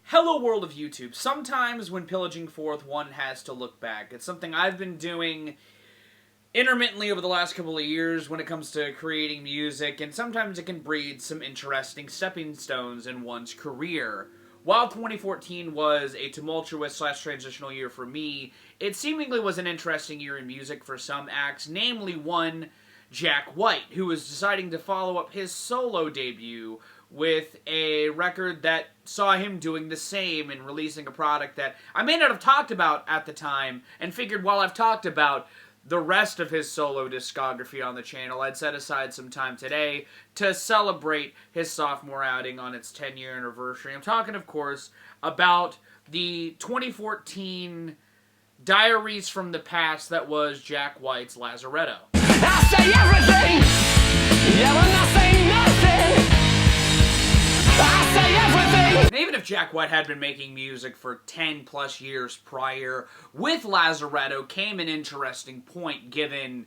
Hello world of YouTube. Sometimes when pillaging forth, one has to look back. It's something I've been doing intermittently over the last couple of years when it comes to creating music, and sometimes it can breed some interesting stepping stones in one's career. While 2014 was a tumultuous/transitional year for me, it seemingly was an interesting year in music for some acts, namely one, Jack White, who was deciding to follow up his solo debut with a record that saw him doing the same and releasing a product that I may not have talked about at the time, and figured while I've talked about the rest of his solo discography on the channel, I'd set aside some time today to celebrate his sophomore outing on its 10-year anniversary. I'm talking, of course, about the 2014 Diaries from the Past that was Jack White's Lazaretto. I say everything, yeah, when I say nothing, I say everything. And even if Jack White had been making music for 10 plus years prior, with Lazaretto came an interesting point, given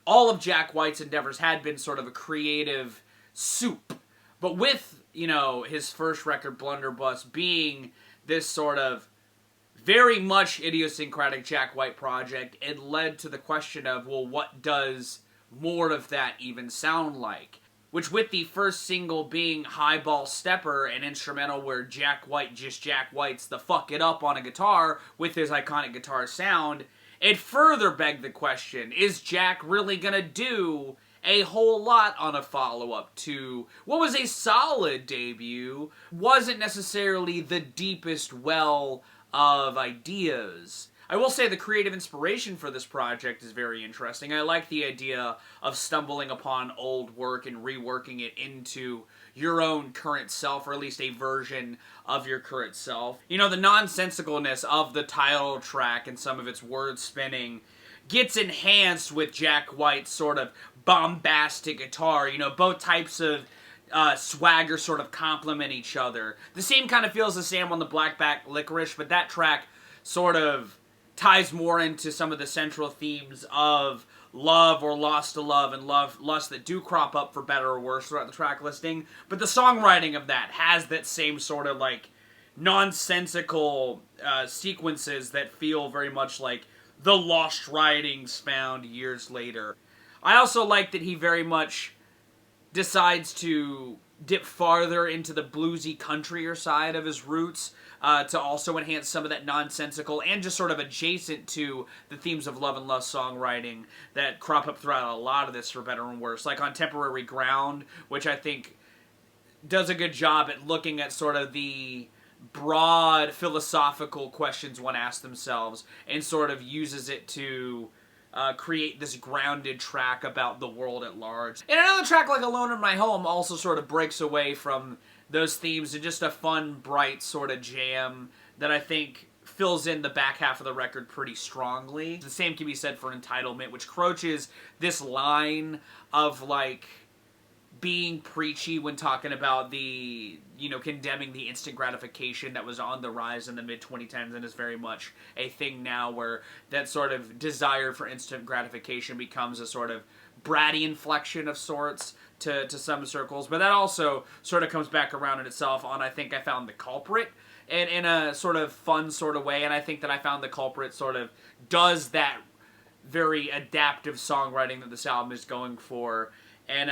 all of Jack White's endeavors had been sort of a creative soup. But with, his first record, Blunderbuss, being this sort of very much idiosyncratic Jack White project, it led to the question of, well, what does more of that even sound like? Which, with the first single being Highball Stepper, an instrumental where Jack White just Jack White's the fuck it up on a guitar with his iconic guitar sound, it further begged the question, is Jack really gonna do a whole lot on a follow-up to what was a solid debut, wasn't necessarily the deepest well of ideas. I will say the creative inspiration for this project is very interesting. I like the idea of stumbling upon old work and reworking it into your own current self, or at least a version of your current self. The nonsensicalness of the title track and some of its word spinning gets enhanced with Jack White's sort of bombastic guitar. Both types of swagger sort of complement each other. The same kind of feels the same on the Blackback Licorice, but that track sort of ties more into some of the central themes of love or lost to love and lust that do crop up for better or worse throughout the track listing. But the songwriting of that has that same sort of nonsensical sequences that feel very much like the lost writings found years later. I also like that he very much decides to dip farther into the bluesy countryer side of his roots to also enhance some of that nonsensical and just sort of adjacent to the themes of love and lust songwriting that crop up throughout a lot of this, for better and worse. Like on Temporary Ground, which I think does a good job at looking at sort of the broad philosophical questions one asks themselves and sort of uses it to create this grounded track about the world at large. And another track like Alone in My Home also sort of breaks away from those themes to just a fun, bright sort of jam that I think fills in the back half of the record pretty strongly. The same can be said for Entitlement, which croaches this line of being preachy when talking about the, condemning the instant gratification that was on the rise in the mid-2010s and is very much a thing now, where that sort of desire for instant gratification becomes a sort of bratty inflection of sorts to some circles. But that also sort of comes back around in itself on I Think I Found the Culprit in a sort of fun sort of way, and I think that I Found the Culprit sort of does that very adaptive songwriting that this album is going for, and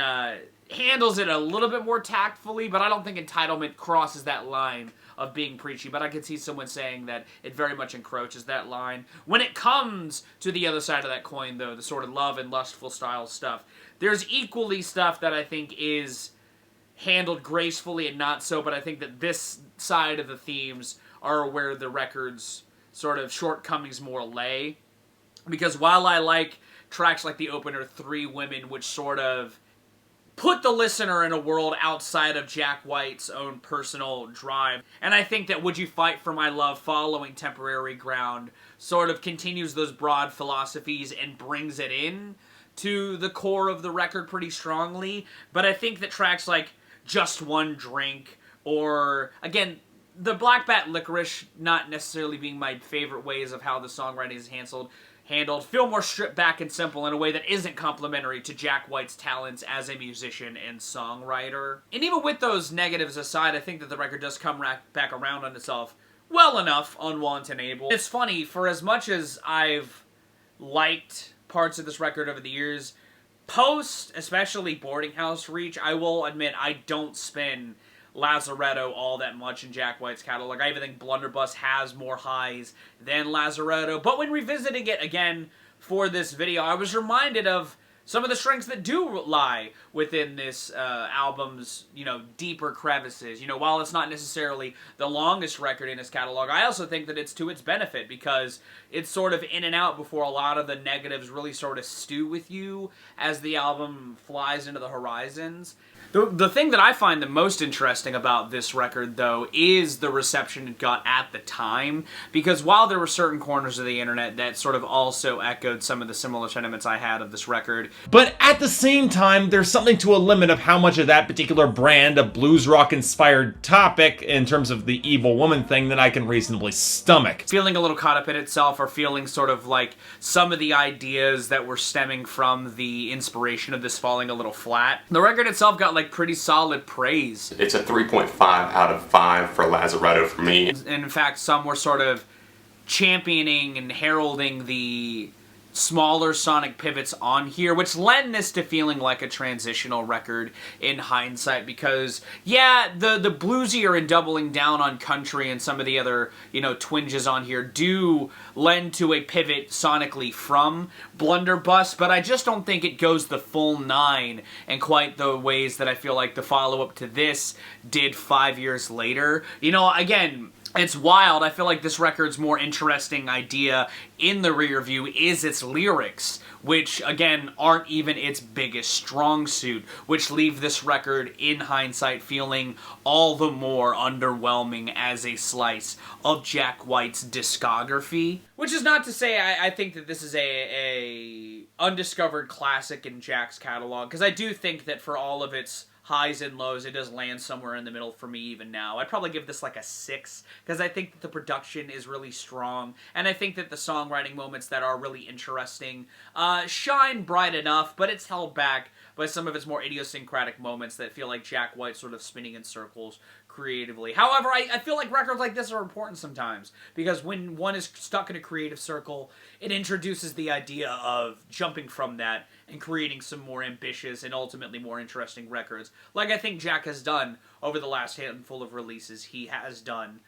handles it a little bit more tactfully, but I don't think Entitlement crosses that line of being preachy, but I could see someone saying that it very much encroaches that line. When it comes to the other side of that coin, though, the sort of love and lustful style stuff, there's equally stuff that I think is handled gracefully and not so, but I think that this side of the themes are where the record's sort of shortcomings more lay. Because while I like tracks like the opener, Three Women, which sort of put the listener in a world outside of Jack White's own personal drive. And I think that Would You Fight for My Love, following Temporary Ground, sort of continues those broad philosophies and brings it in to the core of the record pretty strongly. But I think that tracks like Just One Drink, or, again, the Blackback Licorice not necessarily being my favorite ways of how the songwriting is handled, handled, feel more stripped back and simple in a way that isn't complimentary to Jack White's talents as a musician and songwriter. And even with those negatives aside, I think that the record does come back around on itself well enough on Want and Able. It's funny, for as much as I've liked parts of this record over the years, post, especially Boarding House Reach, I will admit I don't spin Lazaretto all that much in Jack White's catalog. I even think Blunderbuss has more highs than Lazaretto. But when revisiting it again for this video, I was reminded of some of the strengths that do lie within this album's, deeper crevices. While it's not necessarily the longest record in his catalog, I also think that it's to its benefit because it's sort of in and out before a lot of the negatives really sort of stew with you as the album flies into the horizons. The thing that I find the most interesting about this record, though, is the reception it got at the time, because while there were certain corners of the internet that sort of also echoed some of the similar sentiments I had of this record, but at the same time, there's something to a limit of how much of that particular brand of blues rock-inspired topic, in terms of the evil woman thing, that I can reasonably stomach. Feeling a little caught up in itself, or feeling sort of like some of the ideas that were stemming from the inspiration of this falling a little flat. The record itself got pretty solid praise. It's a 3.5 out of 5 for Lazaretto for me. And in fact, some were sort of championing and heralding the smaller sonic pivots on here, which lend this to feeling like a transitional record in hindsight, because yeah, the bluesier and doubling down on country and some of the other, twinges on here do lend to a pivot sonically from Blunderbuss, but I just don't think it goes the full 9 in quite the ways that I feel like the follow-up to this did 5 years later. Again, it's wild. I feel like this record's more interesting idea in the rear view is its lyrics, which, again, aren't even its biggest strong suit, which leave this record, in hindsight, feeling all the more underwhelming as a slice of Jack White's discography. Which is not to say I think that this is a undiscovered classic in Jack's catalog, because I do think that for all of its highs and lows, it does land somewhere in the middle for me even now. I'd probably give this a 6, because I think that the production is really strong, and I think that the songwriting moments that are really interesting shine bright enough, but it's held back by some of its more idiosyncratic moments that feel like Jack White sort of spinning in circles creatively. However, I feel like records like this are important sometimes, because when one is stuck in a creative circle, it introduces the idea of jumping from that and creating some more ambitious and ultimately more interesting records, like I think Jack has done over the last handful of releases he has done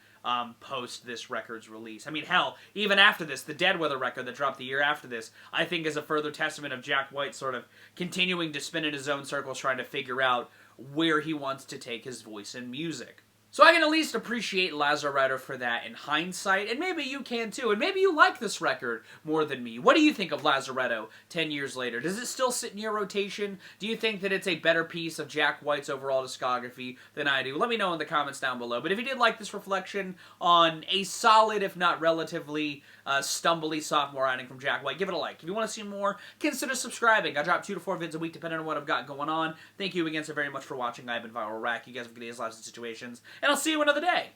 post this record's release. I mean, hell, even after this, the Dead Weather record that dropped the year after this, I think is a further testament of Jack White sort of continuing to spin in his own circles, trying to figure out where he wants to take his voice in music. So I can at least appreciate Lazaretto for that in hindsight, and maybe you can too, and maybe you like this record more than me. What do you think of Lazaretto 10 years later? Does it still sit in your rotation? Do you think that it's a better piece of Jack White's overall discography than I do? Let me know in the comments down below. But if you did like this reflection on a solid, if not relatively stumbly sophomore outing from Jack White, give it a like. If you want to see more, consider subscribing. I drop 2 to 4 vids a week depending on what I've got going on. Thank you again so very much for watching. I've been Viral Rack. You guys have good days, lives, and situations. And I'll see you another day.